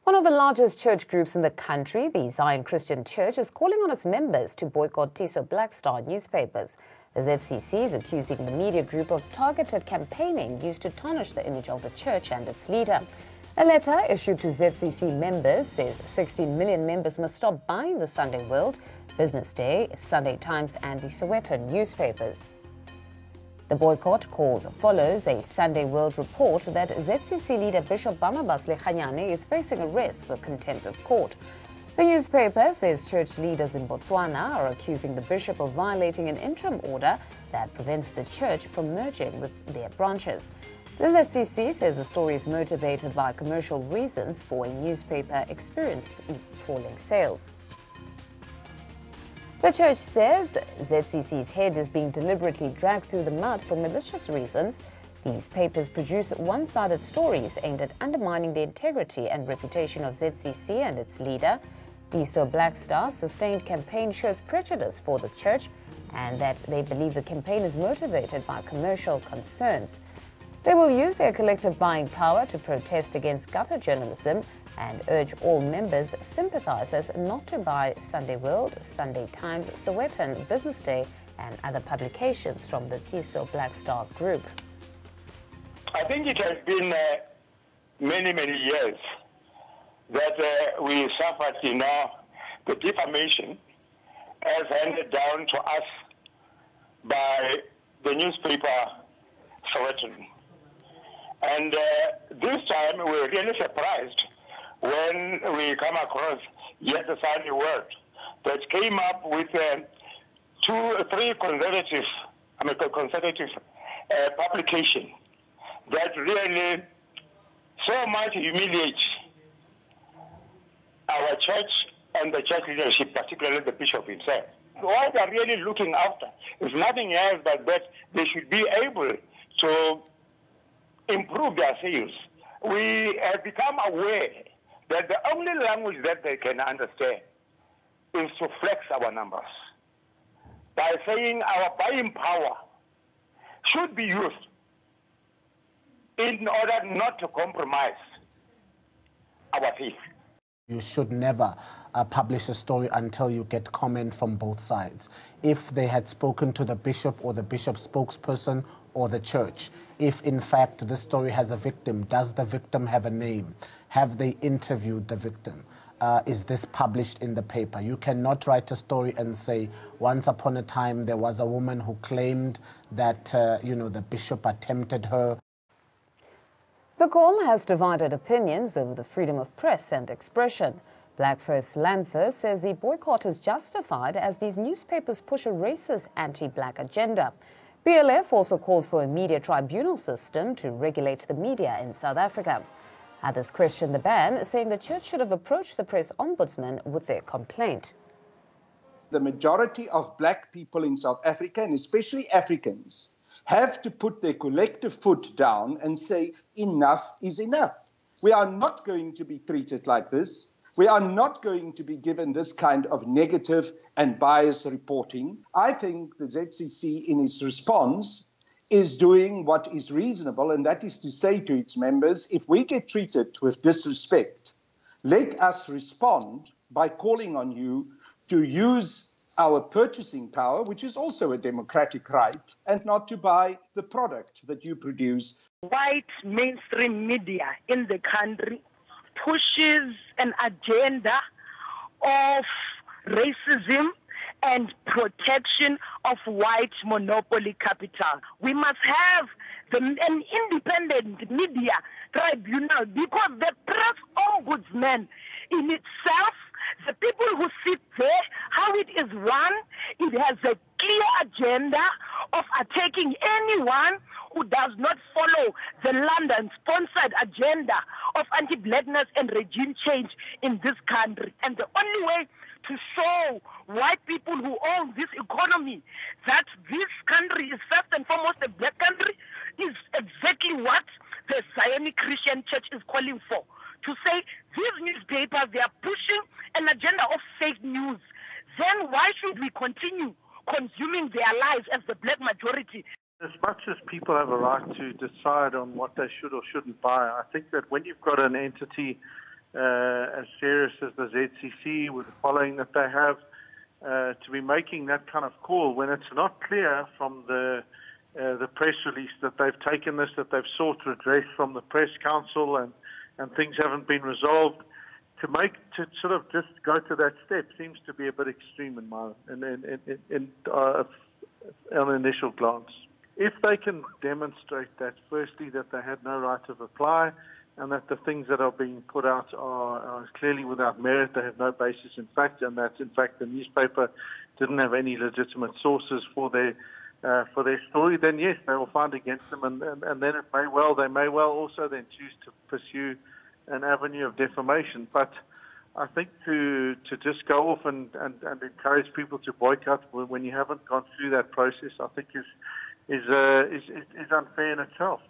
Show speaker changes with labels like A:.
A: One of the largest church groups in the country, the Zion Christian Church, is calling on its members to boycott Tiso Black Star newspapers. The ZCC is accusing the media group of targeted campaigning used to tarnish the image of the church and its leader. A letter issued to ZCC members says 16 million members must stop buying the Sunday World, Business Day, Sunday Times and the Sowetan newspapers. The boycott follows a Sunday World report that ZCC leader Bishop Barnabas Lekganyane is facing arrest for contempt of court. The newspaper says church leaders in Botswana are accusing the bishop of violating an interim order that prevents the church from merging with their branches. The ZCC says the story is motivated by commercial reasons for a newspaper experiencing falling sales. The church says ZCC's head is being deliberately dragged through the mud for malicious reasons. These papers produce one-sided stories aimed at undermining the integrity and reputation of ZCC and its leader. Tiso Black Star's sustained campaign shows prejudice for the church and that they believe the campaign is motivated by commercial concerns. They will use their collective buying power to protest against gutter journalism and urge all members sympathizers not to buy Sunday World, Sunday Times, Sowetan, Business Day and other publications from the Tiso Black Star group.
B: I think it has been many years that we suffered, the defamation as handed down to us by the newspaper Sowetan. And this time we were really surprised when we come across yet a Sunday World that came up with 2 or 3 conservative publications that really so much humiliate our church and the church leadership, particularly the bishop himself. What they're really looking after is nothing else but that they should be able to improve their sales. We have become aware that the only language that they can understand is to flex our numbers by saying our buying power should be used in order not to compromise our faith.
C: You should never publish a story until you get comment from both sides. If they had spoken to the bishop or the bishop's spokesperson or the church, if in fact this story has a victim, does the victim have a name? Have they interviewed the victim? Is this published in the paper? You cannot write a story and say, once upon a time there was a woman who claimed that, the bishop attempted her.
A: The call has divided opinions over the freedom of press and expression. Black First Lanther says the boycott is justified as these newspapers push a racist anti-black agenda. BLF also calls for a media tribunal system to regulate the media in South Africa. Others question the ban, saying the church should have approached the press ombudsman with their complaint.
D: The majority of black people in South Africa, and especially Africans, have to put their collective foot down and say enough is enough. We are not going to be treated like this. We are not going to be given this kind of negative and biased reporting. I think the ZCC in its response is doing what is reasonable, and that is to say to its members, if we get treated with disrespect, let us respond by calling on you to use our purchasing power, which is also a democratic right, and not to buy the product that you produce.
E: White mainstream media in the country pushes an agenda of racism and protection of white monopoly capital. We must have an independent media tribunal because the press ombudsman in itself, the people who sit there, how it is run, it has a clear agenda of attacking anyone who does not follow the London-sponsored agenda of anti-blackness and regime change in this country. And the only way to show white people who own this economy that this country is first and foremost a black country is exactly what the Zionic Christian Church is calling for. To say these newspapers, they are pushing an agenda of fake news. Then why should we continue consuming their lives as the black majority?
F: As much as people have a right to decide on what they should or shouldn't buy, I think that when you've got an entity as serious as the ZCC, with the following that they have, to be making that kind of call when it's not clear from the press release that they've taken this, that they've sought redress from the Press Council, and things haven't been resolved. To sort of just go to that step seems to be a bit extreme on an initial glance. If they can demonstrate that, firstly, that they had no right of reply, and that the things that are being put out are clearly without merit, they have no basis in fact, and that in fact the newspaper didn't have any legitimate sources for their story, then yes, they will find against them, and then they may well also then choose to pursue an avenue of defamation. But I think to just go off and encourage people to boycott when you haven't gone through that process, I think is unfair in itself.